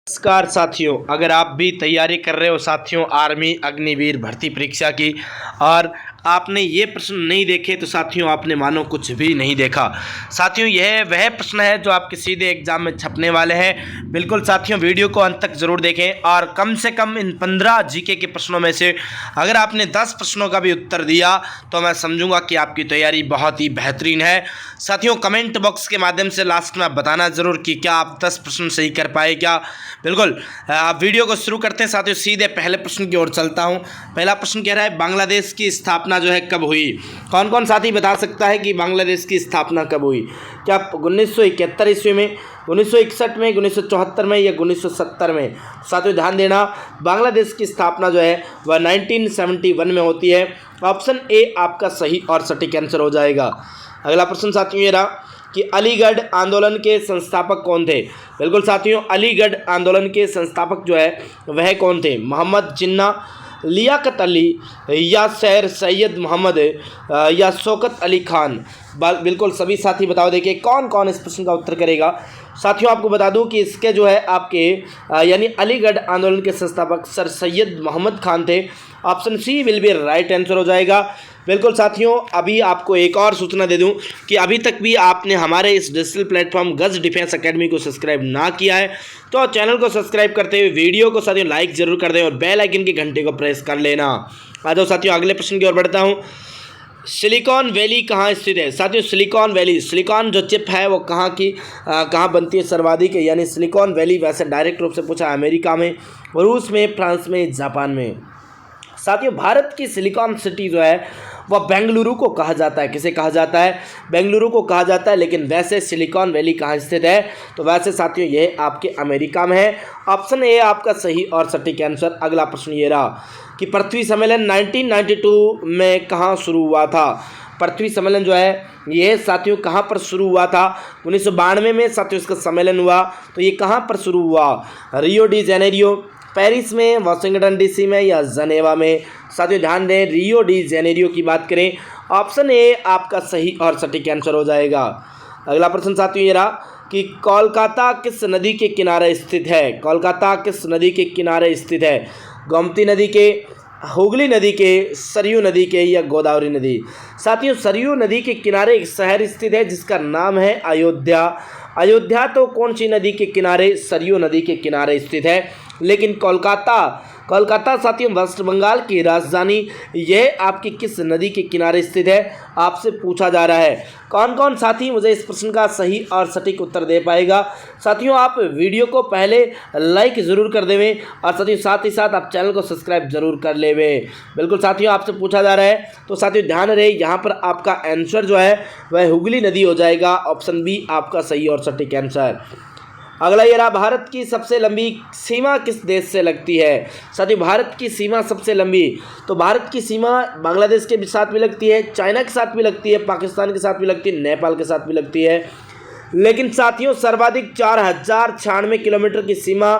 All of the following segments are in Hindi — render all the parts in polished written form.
नमस्कार साथियों, अगर आप भी तैयारी कर रहे हो साथियों आर्मी अग्निवीर भर्ती परीक्षा की और आपने ये प्रश्न नहीं देखे तो साथियों आपने मानो कुछ भी नहीं देखा। साथियों यह वह प्रश्न है जो आपके सीधे एग्जाम में छपने वाले हैं। बिल्कुल साथियों वीडियो को अंत तक ज़रूर देखें और कम से कम इन 15 जीके के प्रश्नों में से अगर आपने 10 प्रश्नों का भी उत्तर दिया तो मैं समझूंगा कि आपकी तैयारी बहुत ही बेहतरीन है। साथियों कमेंट बॉक्स के माध्यम से लास्ट में आप बताना ज़रूर कि क्या आप 10 प्रश्न सही कर पाए क्या। बिल्कुल आप वीडियो को शुरू करते हैं साथियों, सीधे पहले प्रश्न की ओर चलता हूं। पहला प्रश्न कह रहा है बांग्लादेश की स्थापना जो है कब हुई। कौन कौन साथी बता सकता है कि बांग्लादेश की स्थापना कब हुई? क्या 1971 ईस्वी में, 1961 में, 1974 में या 1970 में? साथियों ध्यान देना, बांग्लादेश की स्थापना जो है वह 1971 में होती है। ऑप्शन ए आपका सही और सटीक आंसर हो जाएगा। अगला प्रश्न साथियों ये रहा कि अलीगढ़ आंदोलन के संस्थापक कौन थे। बिल्कुल साथियों अलीगढ़ आंदोलन के संस्थापक जो है वह कौन थे? मोहम्मद जिन्ना, लियाकत अली या सैर सैयद मोहम्मद या शौकत अली खान। बिल्कुल सभी साथी बताओ, देखिए कौन कौन इस प्रश्न का उत्तर करेगा। साथियों आपको बता दूं कि इसके जो है आपके यानी अलीगढ़ आंदोलन के संस्थापक सर सैयद मोहम्मद खान थे। Option C will be right answer हो जाएगा। बिल्कुल साथियों अभी आपको एक और सूचना दे दूं कि अभी तक भी आपने हमारे इस डिजिटल प्लेटफॉर्म गज डिफेंस एकेडमी को सब्सक्राइब ना किया है तो चैनल को सब्सक्राइब करते हुए वीडियो को साथियों लाइक जरूर कर दें और बेल आइकन के घंटे को प्रेस कर लेना। आ जाओ साथियों अगले प्रश्न की ओर बढ़ता हूं। सिलिकॉन वैली कहाँ स्थित है? साथियों सिलिकॉन वैली, सिलिकॉन जो चिप है वो कहाँ बनती है सर्वाधिक, यानी सिलिकॉन वैली वैसे डायरेक्ट रूप से पूछा अमेरिका में, रूस में, फ्रांस में, जापान में। साथियों भारत की सिलिकॉन सिटी जो है वह बेंगलुरु को कहा जाता है। किसे कहा जाता है? बेंगलुरु को कहा जाता है। लेकिन वैसे सिलिकॉन वैली कहाँ स्थित है? तो वैसे साथियों ये आपके अमेरिका में है। ऑप्शन ए आपका सही और सटीक आंसर। अगला प्रश्न ये रहा कि पृथ्वी सम्मेलन 1992 में कहाँ शुरू हुआ था। पृथ्वी सम्मेलन जो है ये साथियों कहाँ पर शुरू हुआ था? 1992 में साथियों इसका सम्मेलन हुआ। तो ये कहाँ पर शुरू हुआ? रियो डी जेनेरियो, पेरिस में, वाशिंगटन डीसी में या जनेवा में? साथियों ध्यान दें रियो डी जेनेरियो की बात करें। ऑप्शन ए आपका सही और सटीक आंसर हो जाएगा। अगला प्रश्न साथियों ये रहा कि कोलकाता किस नदी के किनारे स्थित है? कोलकाता किस नदी के किनारे स्थित है? गोमती नदी के, हुगली नदी के, सरयू नदी के या गोदावरी नदी? साथियों सरयू नदी के किनारे एक शहर स्थित है जिसका नाम है अयोध्या। अयोध्या तो कौन सी नदी के किनारे? सरयू नदी के किनारे स्थित है। लेकिन कोलकाता साथियों वेस्ट बंगाल की राजधानी, यह आपकी किस नदी के किनारे स्थित है आपसे पूछा जा रहा है। कौन कौन साथी मुझे इस प्रश्न का सही और सटीक उत्तर दे पाएगा? साथियों आप वीडियो को पहले लाइक ज़रूर कर देवें और साथियों साथ ही साथ आप चैनल को सब्सक्राइब जरूर कर लेवें। बिल्कुल साथियों आपसे पूछा जा रहा है तो साथियों ध्यान रहे यहाँ पर आपका आंसर जो है वह हुगली नदी हो जाएगा। ऑप्शन बी आपका सही और सटीक आंसर। अगला ये रहा भारत की सबसे लंबी सीमा किस देश से लगती है? साथियों भारत की सीमा सबसे लंबी, तो भारत की सीमा बांग्लादेश के साथ भी लगती है, चाइना के साथ भी लगती है, पाकिस्तान के साथ भी लगती है, नेपाल के साथ भी लगती है। लेकिन साथियों सर्वाधिक 4096 किलोमीटर की सीमा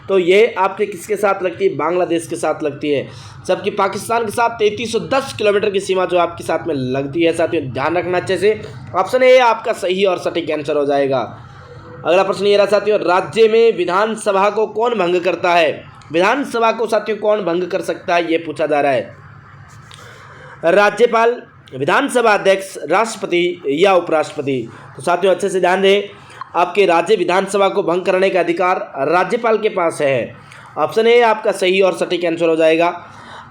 तो ये आपके किसके साथ लगती है? बांग्लादेश के साथ लगती है। जबकि पाकिस्तान के साथ 3310 किलोमीटर की सीमा जो आपके साथ में लगती है। साथियों ध्यान रखना अच्छे से। ऑप्शन ए आपका सही और सटीक आंसर हो जाएगा। अगला प्रश्न ये रहा साथियों राज्य में विधानसभा को कौन भंग करता है? विधानसभा को साथियों कौन भंग कर सकता है ये पूछा जा रहा है। राज्यपाल, विधानसभा अध्यक्ष, राष्ट्रपति या उपराष्ट्रपति? तो साथियों अच्छे से ध्यान दें, आपके राज्य विधानसभा को भंग करने का अधिकार राज्यपाल के पास है। ऑप्शन ए आपका सही और सटीक आंसर हो जाएगा।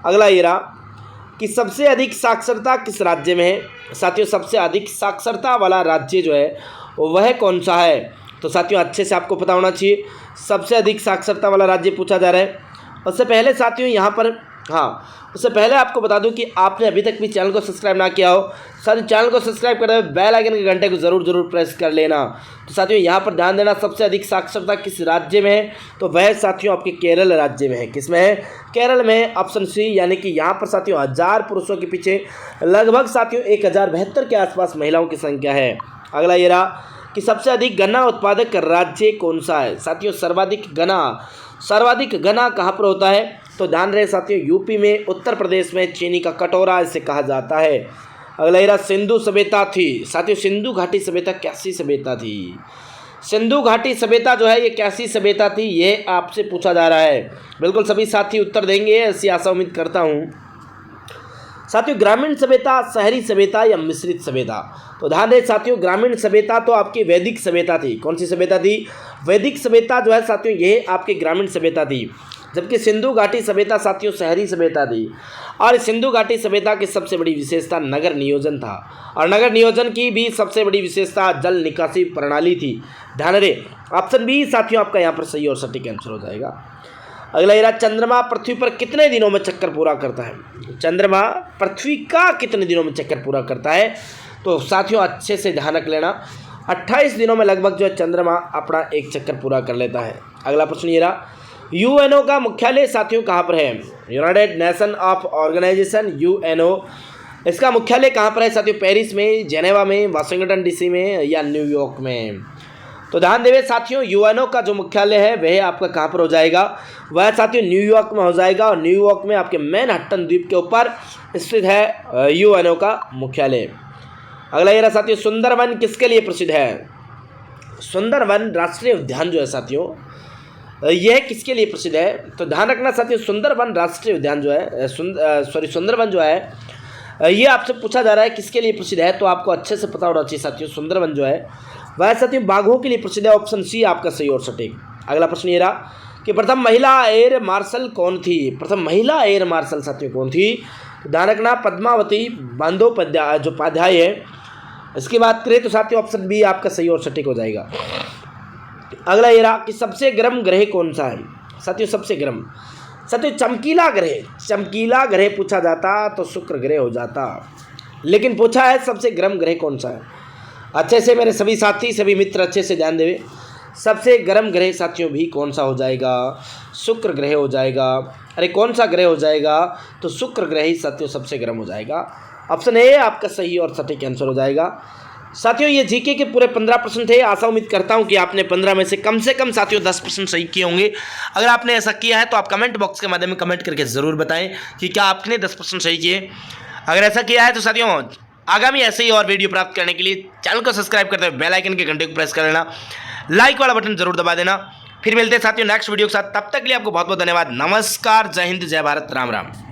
अगला ये रहा कि सबसे अधिक साक्षरता किस राज्य में है? साथियों सबसे अधिक साक्षरता वाला राज्य जो है वह कौन सा है? तो साथियों अच्छे से आपको पता होना चाहिए सबसे अधिक साक्षरता वाला राज्य पूछा जा रहा है। उससे पहले साथियों यहाँ पर उससे पहले आपको बता दूं कि आपने अभी तक भी चैनल को सब्सक्राइब ना किया हो, साथियों चैनल को सब्सक्राइब कर बेल आइकन के घंटे को जरूर प्रेस कर लेना। तो साथियों यहाँ पर ध्यान देना सबसे अधिक साक्षरता किस राज्य में है? तो वह साथियों आपके केरल राज्य में है। किस में है? केरल में। ऑप्शन सी, यानी कि यहाँ पर साथियों 1000 पुरुषों के पीछे लगभग साथियों 1072 के आसपास महिलाओं की संख्या है। अगला ये रहा कि सबसे अधिक गन्ना उत्पादक राज्य कौन सा है? साथियों सर्वाधिक गन्ना कहाँ पर होता है? तो ध्यान रहे साथियों यूपी में, उत्तर प्रदेश में, चीनी का कटोरा इसे कहा जाता है। अगला ये रहा सिंधु सभ्यता थी। साथियों सिंधु घाटी सभ्यता कैसी सभ्यता थी? सिंधु घाटी सभ्यता जो है ये कैसी सभ्यता थी, ये आपसे पूछा जा रहा है। बिल्कुल सभी साथी उत्तर देंगे, ऐसी आशा उम्मीद करता हूँ। साथियों, ग्रामीण सभ्यता, शहरी सभ्यता या मिश्रित सभ्यता? तो ध्यान दें साथियों, ग्रामीण सभ्यता तो आपकी वैदिक सभ्यता थी। कौन सी सभ्यता थी? वैदिक सभ्यता जो है साथियों ये आपकी ग्रामीण सभ्यता थी, जबकि सिंधु घाटी सभ्यता साथियों शहरी सभ्यता थी। और सिंधु घाटी सभ्यता की सबसे बड़ी विशेषता नगर नियोजन था, और नगर नियोजन की भी सबसे बड़ी विशेषता जल निकासी प्रणाली थी। ध्यान रहे, ऑप्शन बी साथियों आपका यहाँ पर सही और सटीक आंसर हो जाएगा। अगला ये रहा, चंद्रमा पृथ्वी पर कितने दिनों में चक्कर पूरा करता है? चंद्रमा पृथ्वी का कितने दिनों में चक्कर पूरा करता है? तो साथियों अच्छे से ध्यान रख लेना, 28 दिनों में लगभग जो है चंद्रमा अपना एक चक्कर पूरा कर लेता है। अगला प्रश्न ये रहा, यूएनओ का मुख्यालय साथियों कहाँ पर है? United Nation of Organization, UNO, इसका मुख्यालय कहाँ पर है साथियों? पेरिस में, जेनेवा में, वाशिंगटन डीसी में या न्यूयॉर्क में? तो ध्यान देवे साथियों, यूएनओ का जो मुख्यालय है वह आपका कहाँ पर हो जाएगा? वह साथियों न्यूयॉर्क में हो जाएगा, और न्यूयॉर्क में आपके मैनहट्टन द्वीप के ऊपर स्थित है यूएनओ का मुख्यालय। अगला ये रहा साथियों, सुंदरवन किसके लिए प्रसिद्ध है? सुंदरवन राष्ट्रीय उद्यान जो है साथियों यह किसके लिए प्रसिद्ध है? तो ध्यान रखना साथियों, सुंदरवन राष्ट्रीय उद्यान जो है सुंदरवन जो है ये आपसे पूछा जा रहा है किसके लिए प्रसिद्ध है, तो आपको अच्छे से पता होना चाहिए साथियों। सुंदरवन जो है वह साथियों बाघों के लिए प्रसिद्ध है। ऑप्शन सी आपका सही और सटीक। अगला प्रश्न ये रहा कि प्रथम महिला एयर मार्शल कौन थी? प्रथम महिला एयर मार्शल साथियों कौन थी? ध्यान रखना, पद्मावती बंदोपाध्याय जो उपाध्याय है। इसकी बात करें तो साथियों ऑप्शन बी आपका सही और सटीक हो जाएगा। अगला ये रहा कि सबसे गर्म ग्रह कौन सा है? साथियों सबसे गर्म, साथियों चमकीला ग्रह पूछा जाता तो शुक्र ग्रह हो जाता, लेकिन पूछा है सबसे गर्म ग्रह कौन सा है। अच्छे से मेरे सभी साथी, सभी मित्र अच्छे से ध्यान देवे, सबसे गर्म ग्रह साथियों भी कौन सा हो जाएगा? शुक्र ग्रह हो जाएगा। अरे कौन सा ग्रह हो जाएगा? तो शुक्र ग्रह ही साथियों सबसे गर्म हो जाएगा। ऑप्शन ए आपका सही और सटीक आंसर हो जाएगा। साथियों ये जीके के पूरे 15 प्रश्न थे। आशा उम्मीद करता हूं कि आपने 15 में से कम साथियों 10 प्रश्न सही किए होंगे। अगर आपने ऐसा किया है तो आप कमेंट बॉक्स के माध्यम में कमेंट करके ज़रूर बताएं कि क्या आपने 10 प्रश्न सही किए। अगर ऐसा किया है तो साथियों आगामी ऐसे ही और वीडियो प्राप्त करने के लिए चैनल को सब्सक्राइब करते हुए बेल आइकन के घंटे को प्रेस कर लेना, लाइक वाला बटन जरूर दबा देना। फिर मिलते हैं साथियों नेक्स्ट वीडियो के साथ, तब तक के लिए आपको बहुत बहुत धन्यवाद। नमस्कार, जय हिंद, जय भारत, राम राम।